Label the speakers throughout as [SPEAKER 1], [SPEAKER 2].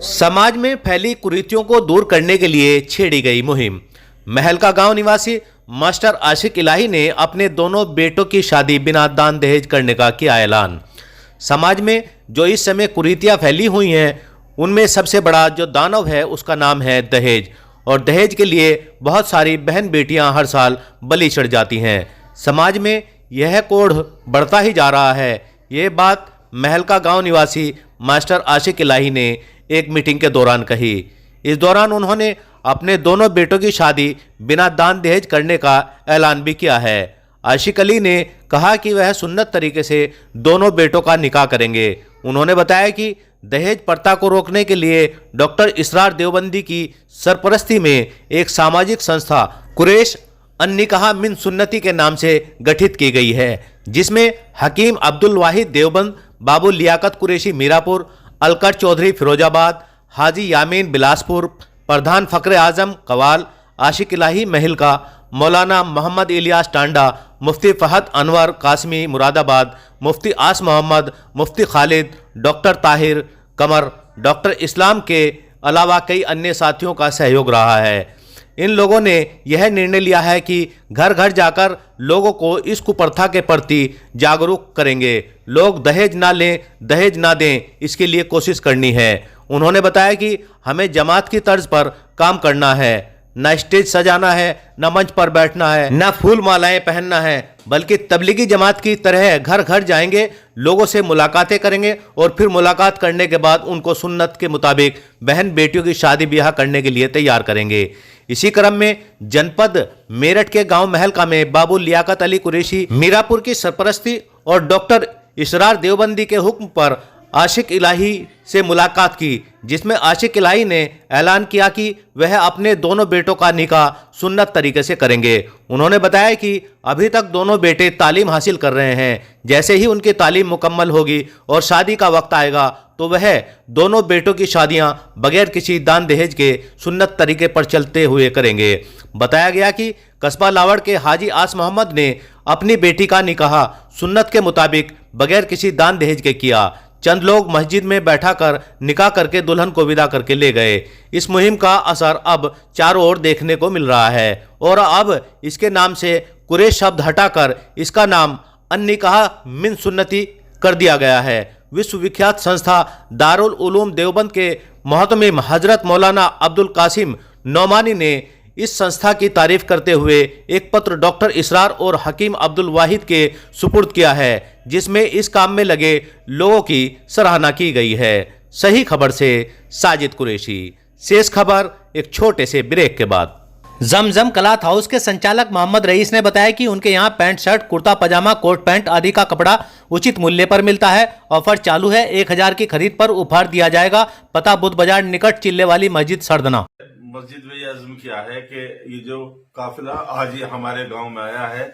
[SPEAKER 1] समाज में फैली कुरीतियों को दूर करने के लिए छेड़ी गई मुहिम। महल का गांव निवासी मास्टर आशिक इलाही ने अपने दोनों बेटों की शादी बिना दान दहेज करने का किया ऐलान। समाज में जो इस समय कुरीतियां फैली हुई हैं, उनमें सबसे बड़ा जो दानव है उसका नाम है दहेज, और दहेज के लिए बहुत सारी बहन बेटियां हर साल बलि चढ़ जाती हैं। समाज में यह कोढ़ बढ़ता ही जा रहा है। ये बात महल का गांव निवासी मास्टर आशिक इलाही ने एक मीटिंग के दौरान कही। इस दौरान उन्होंने अपने दोनों बेटों की शादी बिना दान दहेज करने का ऐलान भी किया है। आशिक अली ने कहा कि वह सुन्नत तरीके से दोनों बेटों का निकाह करेंगे। उन्होंने बताया कि दहेज प्रथा को रोकने के लिए डॉक्टर इसरार देवबंदी की सरपरस्ती में एक सामाजिक संस्था कुरैश अन-निकाह मिन सुन्नती के नाम से गठित की गई है, जिसमें हकीम अब्दुल वाहिद देवबंद, बाबू लियाकत कुरैशी मीरापुर, अलकर चौधरी फिरोजाबाद, हाजी यामीन बिलासपुर, प्रधान फ़क्र आज़म कवाल, आशिक इलाही महल का, मौलाना मोहम्मद इलियास टांडा, मुफ्ती फ़हद अनवर कासमी मुरादाबाद, मुफ्ती आस मोहम्मद, मुफ्ती खालिद, डॉक्टर ताहिर कमर, डॉक्टर इस्लाम के अलावा कई अन्य साथियों का सहयोग रहा है। इन लोगों ने यह निर्णय लिया है कि घर घर जाकर लोगों को इस कुप्रथा के प्रति जागरूक करेंगे। लोग दहेज ना लें, दहेज ना दें, इसके लिए कोशिश करनी है। उन्होंने बताया कि हमें जमात की तर्ज पर काम करना है, न स्टेज सजाना है, न मंच पर बैठना है, न फूल मालाएं पहनना है, बल्कि तबलीगी जमात की तरह घर घर जाएंगे, लोगों से मुलाकातें करेंगे और फिर मुलाकात करने के बाद उनको सुन्नत के मुताबिक बहन बेटियों की शादी ब्याह करने के लिए तैयार करेंगे। इसी क्रम में जनपद मेरठ के गांव महलका में बाबू लियाकत अली कुरैशी मीरापुर की सरपरस्ती और डॉक्टर इसरार देवबंदी के हुक्म पर आशिक इलाही से मुलाकात की, जिसमें आशिक इलाही ने ऐलान किया कि वह अपने दोनों बेटों का निकाह सुन्नत तरीके से करेंगे। उन्होंने बताया कि अभी तक दोनों बेटे तालीम हासिल कर रहे हैं। जैसे ही उनकी तालीम मुकम्मल होगी और शादी का वक्त आएगा तो वह दोनों बेटों की शादियां बगैर किसी दान दहेज के सुन्नत तरीके पर चलते हुए करेंगे। बताया गया कि कस्बा लावड़ के हाजी आस मोहम्मद ने अपनी बेटी का निकाह सुन्नत के मुताबिक बगैर किसी दान दहेज के किया। चंद लोग मस्जिद में बैठा कर निकाह करके दुल्हन को विदा करके ले गए। इस मुहिम का असर अब चारों ओर देखने को मिल रहा है और अब इसके नाम से कुरैश शब्द हटाकर इसका नाम अन-निकाह मिन सुन्नती कर दिया गया है। विश्वविख्यात संस्था दारुल उलूम देवबंद के मोहतमिम हजरत मौलाना अब्दुल कासिम नौमानी ने इस संस्था की तारीफ करते हुए एक पत्र डॉक्टर इसरार और हकीम अब्दुल वाहिद के सुपुर्द किया है, जिसमें इस काम में लगे लोगों की सराहना की गई है। सही खबर से साजिद कुरैशी। शेष खबर एक छोटे से ब्रेक के बाद। जमजम क्लॉथ हाउस के संचालक मोहम्मद रईस ने बताया कि उनके यहाँ पैंट शर्ट, कुर्ता पजामा, कोट पैंट आदि का कपड़ा उचित मूल्य पर मिलता है। ऑफर चालू है। 1000 की खरीद पर उपहार दिया जाएगा। पता बुद्ध बाजार निकट चिल्ले वाली मस्जिद सरदना।
[SPEAKER 2] मस्जिद में यह अज़्म किया है कि ये जो काफिला आज ये हमारे गांव में आया है,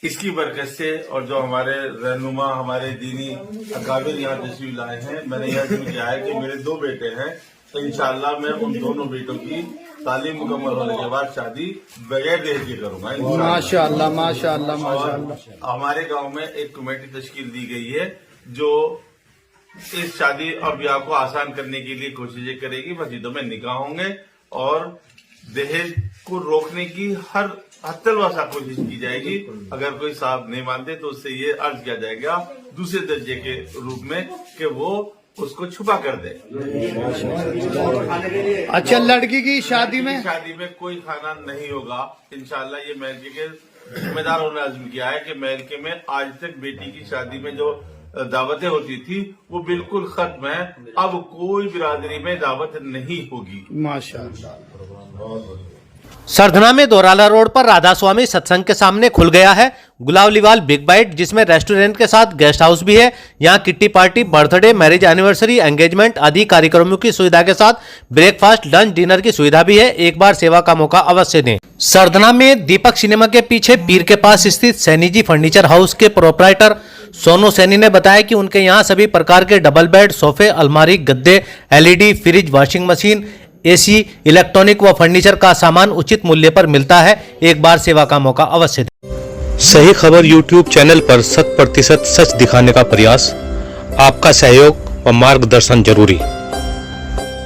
[SPEAKER 2] इसकी बरकत से और जो हमारे रहनुमा, हमारे दीनी अकाबिर यहाँ तशरीफ लाए हैं, मैंने यह अज़्म किया है कि मेरे 2 बेटे हैं, तो इंशाअल्लाह मैं उन दोनों बेटों की तालीम मुकम्मल होने के बाद शादी बगैर दहेज की करूंगा।
[SPEAKER 3] माशाअल्लाह माशाअल्लाह माशाअल्लाह।
[SPEAKER 2] हमारे गांव में एक कमेटी तश्कील दी गई है जो इस शादी और ब्याह को आसान करने के लिए कोशिशें करेगी। मस्जिदों में निकाह होंगे और दहेज को रोकने की हर हत्तलवासा कोशिश की जाएगी। अगर कोई साहब नहीं मानते तो उससे ये अर्ज किया जाएगा दूसरे दर्जे के रूप में कि वो उसको छुपा कर दे।
[SPEAKER 3] अच्छा, लड़की की शादी में
[SPEAKER 2] कोई खाना नहीं होगा इंशाअल्लाह। ये महल के जिम्मेदारों ने अज़्म किया है कि महल में आज तक बेटी की शादी में जो दावतें होती थी वो बिल्कुल खत्म है। अब कोई बिरादरी में दावत नहीं होगी।
[SPEAKER 3] माशाअल्लाह।
[SPEAKER 1] सरधना में दोराला रोड पर राधा स्वामी सत्संग के सामने खुल गया है गुलावलीवाल बिग बाइट, जिसमें रेस्टोरेंट के साथ गेस्ट हाउस भी है। यहाँ kitty party, birthday, marriage anniversary, engagement आदि कार्यक्रमों की सुविधा के साथ ब्रेकफास्ट, लंच, डिनर की सुविधा भी है। एक बार सेवा का मौका अवश्य दें। सरधना में दीपक सिनेमा के पीछे पीर के पास स्थित सैनी जी फर्नीचर हाउस के प्रोपराइटर सोनू सैनी ने बताया कि उनके यहाँ सभी प्रकार के डबल बेड, सोफे, अलमारी, गद्दे, LED, fridge, washing machine, AC, electronic व फर्नीचर का सामान उचित मूल्य पर मिलता है। एक बार सेवा का मौका अवश्य दें। सही खबर YouTube चैनल पर 100% सच दिखाने का प्रयास। आपका सहयोग व मार्गदर्शन जरूरी।